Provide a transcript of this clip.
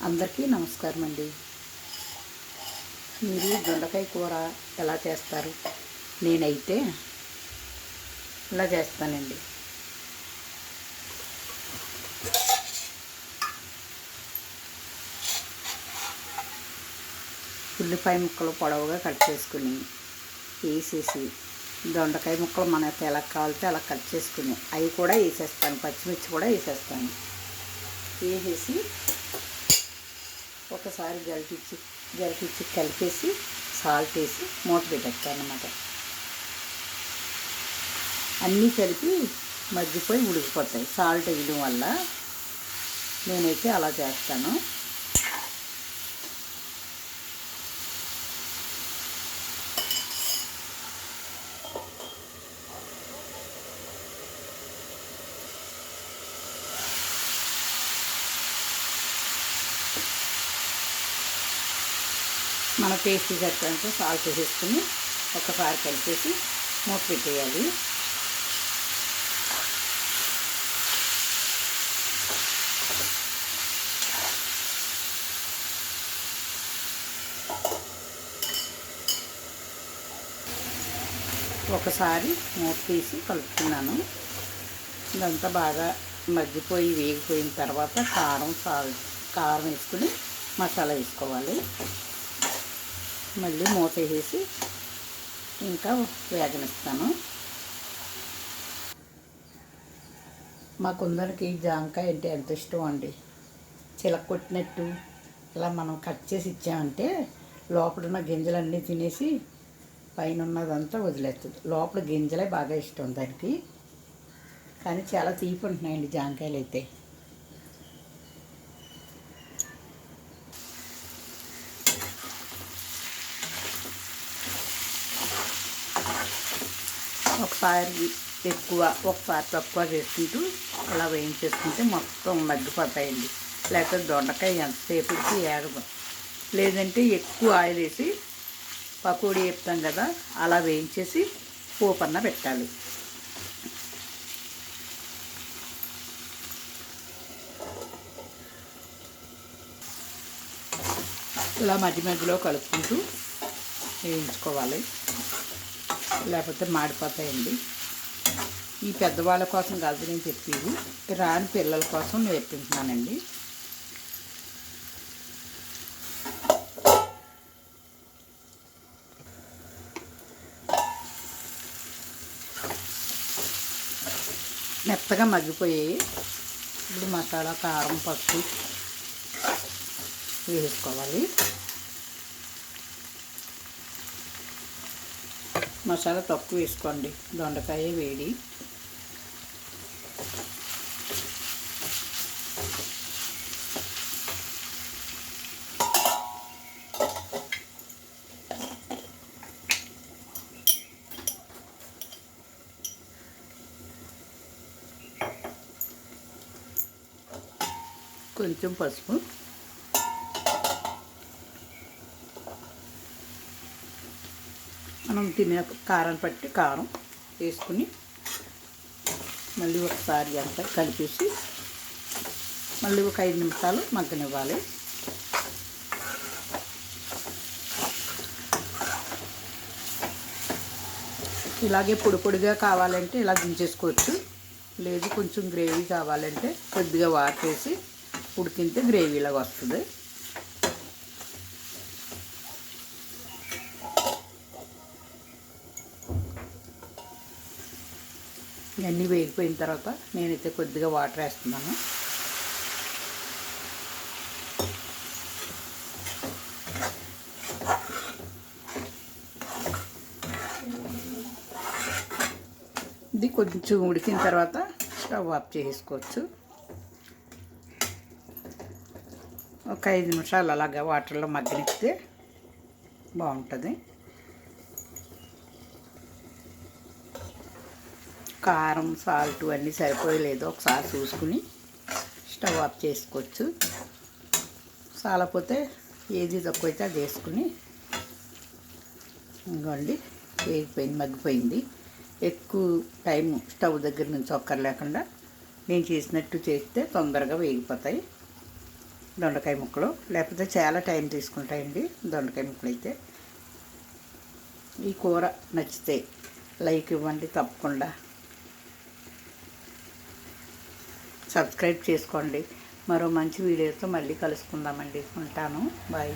అందరికీ నమస్కారం అండి. మీరు దొండకాయ కూర ఎలా చేస్తారు? నేనైతే ఇలా చేస్తానండి. ఉల్లిపాయ ముక్కలు పొడవుగా కట్ చేసుకుని వేసేసి, దొండకాయ ముక్కలు మనకు ఎలా కావాలితే అలా కట్ చేసుకుని అవి కూడా వేసేస్తాను. పచ్చిమిర్చి కూడా వేసేస్తాను. వేసేసి ఒకసారి గరిటిచ్చి కలిపేసి సాల్ట్ వేసి మూత పెట్టేస్తాను అన్నమాట. అన్నీ కలిపి మగ్గిపోయి ఉడికిపోతాయి సాల్ట్ వేయడం వల్ల. నేనైతే అలా చేస్తాను. మన టేస్టీ సరిపోయినంత సాల్ట్ వేసుకుని ఒకసారి కలిపేసి మూత పెట్టేయాలి. ఒకసారి మూత తీసి కలుపుతున్నాను. ఇదంతా బాగా మగ్గిపోయి వేగిపోయిన తర్వాత కారం వేసుకుని మసాలా వేసుకోవాలి. మళ్ళీ మూత వేసి ఇంకా వేగనిస్తాను. మా కొందరికి జాంకాయ అంటే ఎంత ఇష్టం అండి. చిలకొట్టినట్టు ఇలా మనం కట్ చేసి ఇచ్చామంటే లోపల ఉన్న గింజలన్నీ తినేసి పైన ఉన్నదంతా వదిలేస్తుంది. లోపల గింజలే బాగా ఇష్టం దానికి. కానీ చాలా తీపి ఉంటున్నాయండి జాంకాయలు అయితే. ఒకసారి ఎక్కువ ఒకసారి తక్కువ చేసుకుంటూ అలా వేయించేసుకుంటే మొత్తం మగ్గిపోతాయండి. లేకపోతే దొండకాయ ఎంతసేపుకి ఏగదు. లేదంటే ఎక్కువ ఆయిల్ వేసి పకోడీ వేస్తాం కదా, అలా వేయించేసి పోపన్న పెట్టాలి. ఇలా మధ్య మధ్యలో కలుపుకుంటూ వేయించుకోవాలి, లేకపోతే మాడిపోతాయండి. ఈ పెద్దవాళ్ళ కోసం కాదు నేను చెప్పేది, రాని పిల్లల కోసం నేర్పించున్నానండి. మెత్తగా మగ్గిపోయాయి. ఇప్పుడు మసాలా, కారం, పసుపు వేసుకోవాలి. మసాలా తక్కువ వేసుకోండి, దొండకాయ వేడి. కొంచెం పసుపు, మనం తినే కారం పట్టి కారం వేసుకుని మళ్ళీ ఒకసారి అంతా కలిపేసి మళ్ళీ ఒక 5 నిమిషాలు మగ్గనివ్వాలి. ఇలాగే పొడి పొడిగా కావాలంటే ఇలా దించేసుకోవచ్చు. లేదు కొంచెం గ్రేవీ కావాలంటే కొద్దిగా వాటర్ వేసి ఉడికింటే గ్రేవీలాగా వస్తుంది. ఇవన్నీ వేగిపోయిన తర్వాత నేనైతే కొద్దిగా వాటర్ వేస్తున్నాను. ఇది కొంచెం ఉడికిన తర్వాత స్టవ్ ఆఫ్ చేసుకోవచ్చు. ఒక 5 నిమిషాలు అలాగా వాటర్లో మగ్గనిస్తే బాగుంటుంది. కారం, సాల్ట్ అన్నీ సరిపోయలేదో ఒకసారి చూసుకుని స్టవ్ ఆఫ్ చేసుకోవచ్చు. చాలపోతే ఏది తక్కువైతే అది వేసుకుని ఇంకోండి వేగిపోయింది, మగ్గిపోయింది. ఎక్కువ టైం స్టవ్ దగ్గర నుంచి ఒక్కర్ లేకుండా నేను చేసినట్టు చేస్తే తొందరగా వేగిపోతాయి. దొండకాయ ముక్కలు, లేకపోతే చాలా టైం తీసుకుంటాయండి దొండకాయ ముక్కలు అయితే. ఈ కూర నచ్చితే లైక్ ఇవ్వండి, తప్పకుండా సబ్స్క్రైబ్ చేసుకోండి. మరో మంచి వీడియోతో మళ్ళీ కలుసుకుందామండి. ఉంటాను, బాయ్.